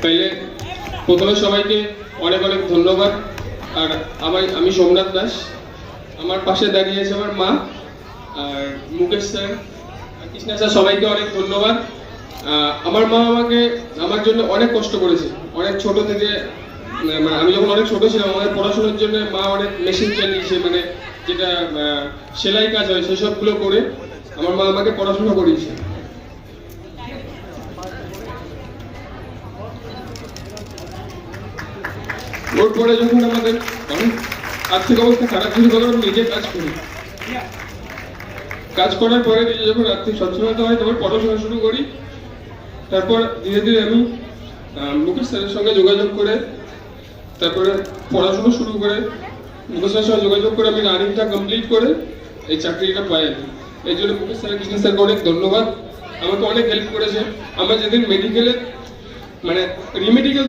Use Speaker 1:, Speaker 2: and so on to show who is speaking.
Speaker 1: তাইলে প্রথমে সবাইকে অনেক অনেক ধন্যবাদ। আর আমি সোমনাথ দাস, আমার পাশে দাঁড়িয়ে আছে আমার মা আর মুকেশ স্যার, কৃষ্ণা স্যার, সবাইকে অনেক ধন্যবাদ। আমার মা আমার জন্য অনেক কষ্ট করেছে, অনেক ছোট থেকে। মানে আমি যখন অনেক ছোট ছিলাম, আমাদের পড়াশোনার জন্য মা অনেক মেশিন চালিয়েছে, মানে যেটা সেলাই কাজ হয় সেসবগুলো করে আমার মা আমাকে পড়াশোনা করিয়েছে। ওর পরে যখন আমাদের আর্থিক অবস্থা খারাপ ছিল, তখন আমি নিজে কাজ করার পরে নিজে যখন আর্থিক সচ্ছলতা হয় তখন পড়াশোনা শুরু করি। তারপর ধীরে ধীরে আমি মুকেশ স্যারের সঙ্গে যোগাযোগ করে তারপরে পড়াশোনা শুরু করে মুকেশ স্যারের সঙ্গে যোগাযোগ করে আমি রানিংটা কমপ্লিট করে এই চাকরিটা পাই। এই জন্য মুকেশ স্যার, কৃষ্ণ স্যারকে অনেক ধন্যবাদ, আমাকে অনেক হেল্প করেছে। আমরা যেদিন মেডিকেলে মানে রিমেডিকেল